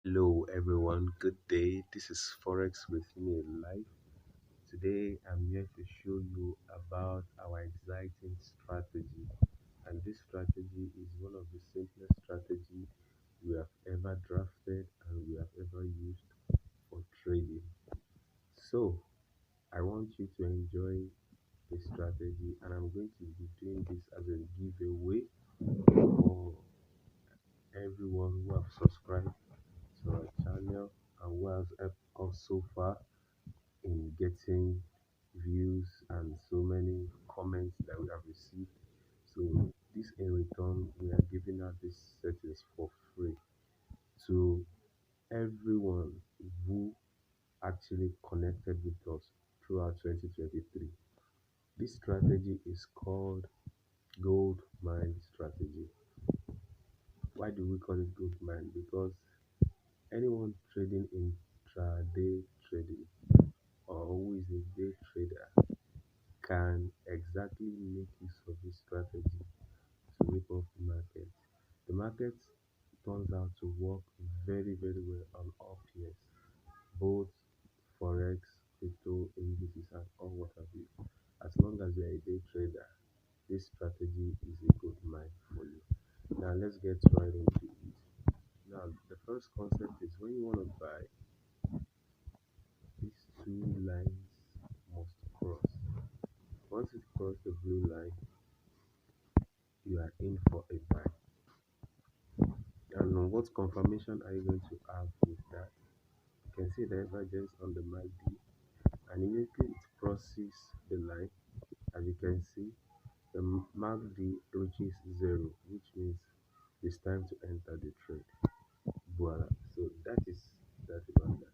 Hello everyone, good day. This is Forex with me live. Today I'm here to show you about our exciting strategy. And this strategy is one of the simplest strategy we have ever drafted and we have ever used for trading. So I want you to enjoy this strategy and I'm going to be doing this as a giveaway for everyone who have subscribed to our channel and who has helped us so far in getting views and so many comments that we have received. So this in return, we are giving out these settings for free to everyone who actually connected with us throughout 2023. This strategy is called gold mine strategy. Why do we call it gold mine? Because anyone trading in intraday trading or who is a day trader can exactly make use of this strategy to rip off the market. The market turns out to work very, very well on all pairs, both forex, crypto, indices, and all what have you. As long as you're a day trader, this strategy is a good mine for you. Now let's get right into it. Now the first concept is when you want to buy, these two lines must cross. Once it crosses the blue line, you are in for a buy. And what confirmation are you going to have with that? You can see the divergence on the MACD and immediately it crosses the line. As you can see, the MACD reaches zero, which means it's time to enter the trade. Voila. So that is that about that.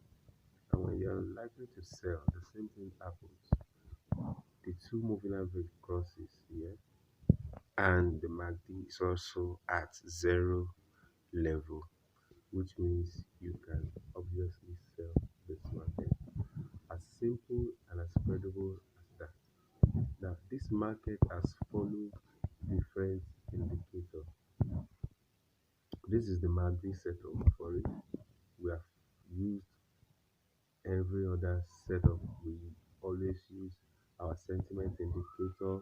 And when you're likely to sell, the same thing happens. The two moving average crosses here, and the MACD is also at zero level, which means you can obviously sell this market. As simple and as credible as that. Now, this market has followed different indicators. This is the MACD setup for it. We have used every other setup. We always use our sentiment indicator,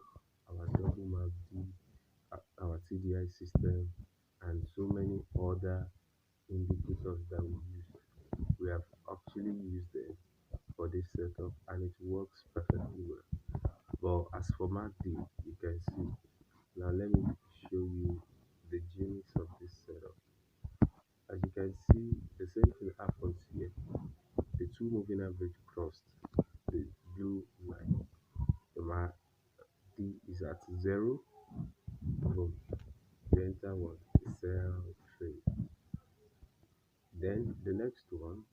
our double MACD, our TDI system, and so many other indicators that we use. We have actually used them for this setup and it works perfectly well. But as for MACD, you can see. Now let me show you the genius of this setup. As you can see, the same thing happens here. The two moving average crossed the blue line. The MACD is at zero. Boom. You enter one, sell trade. Then the next one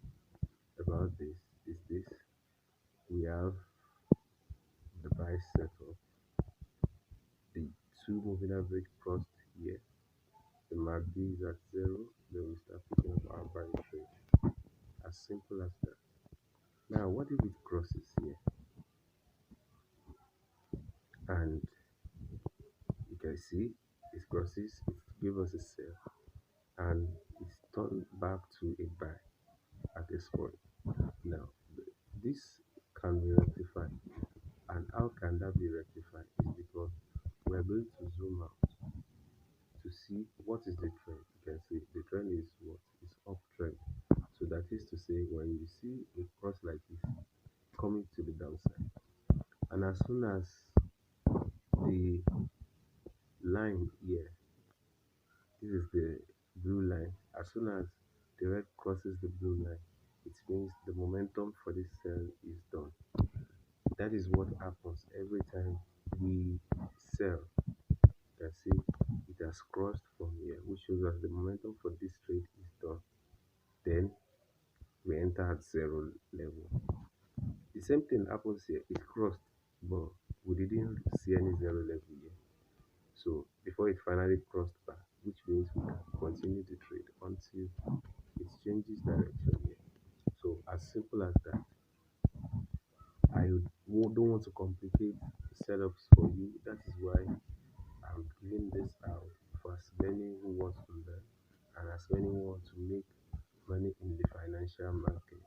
about this is this. We have the buy setup. The two moving average crossed here. The MACD is at zero. Then we start picking up our buy trade. As simple as that. Now, what if it crosses here? And you can see it crosses, it gives us a sell, and it's turned back to a buy at this point. Now, this can be rectified. And how can that be rectified? Is because we're going to zoom out to see what is the trend. You can see the trend is what is uptrend. So that is to say, when you see a cross like this coming to the downside, and as soon as the line here, this is the blue line, as soon as the red crosses the blue line, it means the momentum for this sell is done. That is what happens every time we sell. You can see it has crossed from here, which shows us the momentum for this trade is done. Then we enter at zero level. The same thing happens here. It crossed, but we didn't see any zero level here. So before it finally crossed back, which means we can continue the trade until it changes direction here. So as simple as that. Don't want to complicate setups for you. That is why I'm giving this out for as many who want to learn and as many who want to make money in the financial market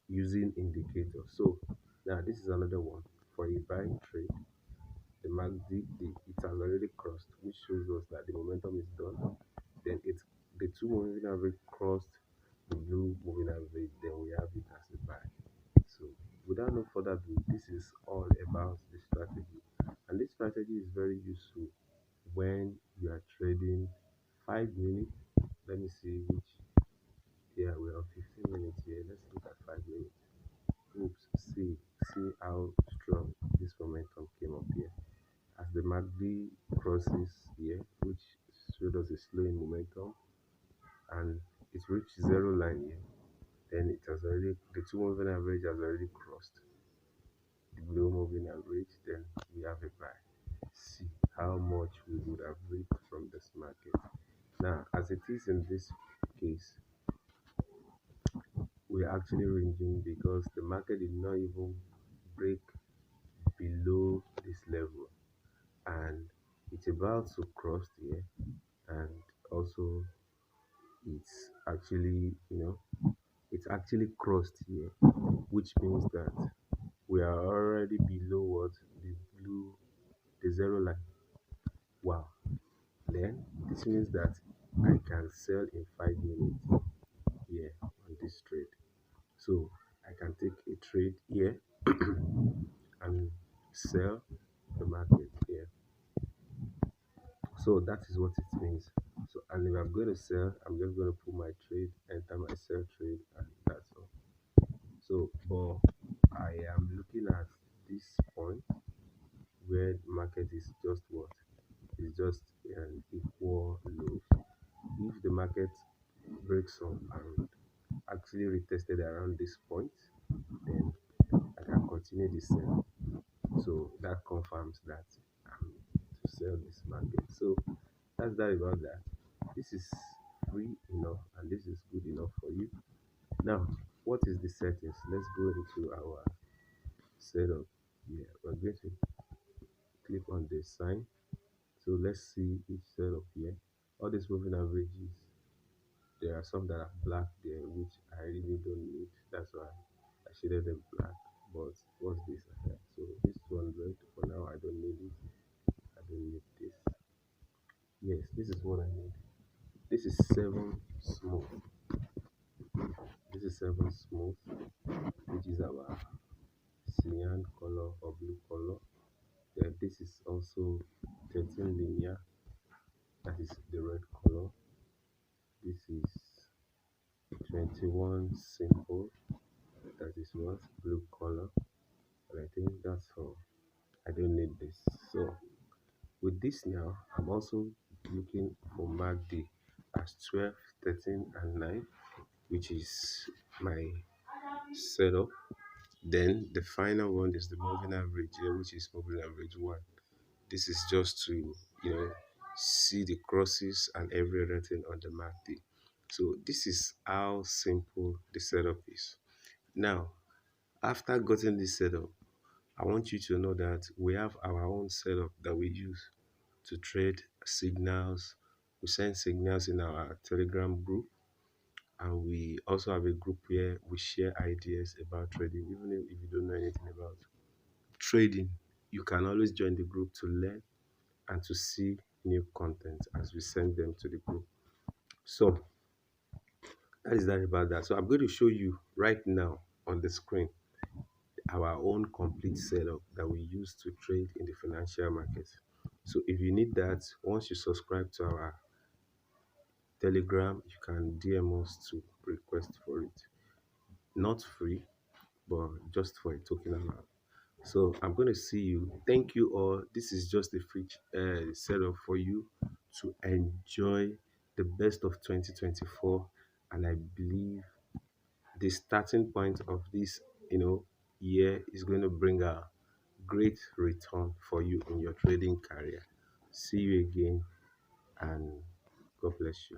using indicators. So now this is another one for a buy trade. The MACD, it has already crossed, which shows us that the momentum is done. Then the two moving average crossed the blue moving average. Then we have it as a buy. So without no further ado, this is all about the strategy, and this strategy is very useful when you are trading 5 minutes. Let me see which. Yeah, we're on 15 minutes here. Let's look at 5 minutes. Oops, see how strong this momentum came up here. As the MACD crosses here, which showed us a slowing momentum, and it reached zero line here, then it has already, the two moving average has already crossed the blue moving average, then we have a buy. See how much we would have reaped from this market. Now, as it is in this case, we're actually ranging because the market did not even break below this level, and it's about to cross here, and also it's actually, it's actually crossed here, which means that we are already below what the blue, the zero line. Wow. Then this means that I can sell in 5 minutes here on this trade. So I can take a trade here and sell the market here. So that is what it means. So, and if I'm going to sell, I'm just going to put my trade, enter my sell trade, and that's all. So, but I am looking at this point where the market is just what? It's just an equal low. If the market breaks up and actually retested around this point, then I can continue the sell. So that confirms that I'm to sell this market. So that's that about that. This is free enough and this is good enough for you. Now, what is the settings? Let's go into our setup here. We're going to click on the sign. So let's see each setup here. All these moving averages, there are some that are black there, which I really don't need. That's why I shaded them black. But what's this? So this 200, for now I don't need it. I don't need this. Yes, this is what I need. This is 7 smooth. This is 7 smooth, which is our cyan color or blue color. Then this is also 13 linear, that is the red color. This is 21 simple, that is what blue color. And I think that's all. I don't need this. So with this now, I'm also looking for MACD as 12, 13, and 9, which is my setup. Then the final one is the moving average here, which is moving average 1. This is just to, see the crosses and every other thing on the MACD. So this is how simple the setup is. Now, after getting this setup, I want you to know that we have our own setup that we use to trade signals. We send signals in our Telegram group, and we also have a group where we share ideas about trading. Even if you don't know anything about trading, you can always join the group to learn and to see new content as we send them to the group. So that is that about that. So I'm going to show you right now on the screen our own complete setup that we use to trade in the financial market. So if you need that, once you subscribe to our Telegram, you can DM us to request for it. Not free, but just for a token amount. So I'm going to see you. Thank you all. This is just a free setup for you to enjoy the best of 2024. And I believe the starting point of this, year is going to bring a great return for you in your trading career. See you again, and God bless you.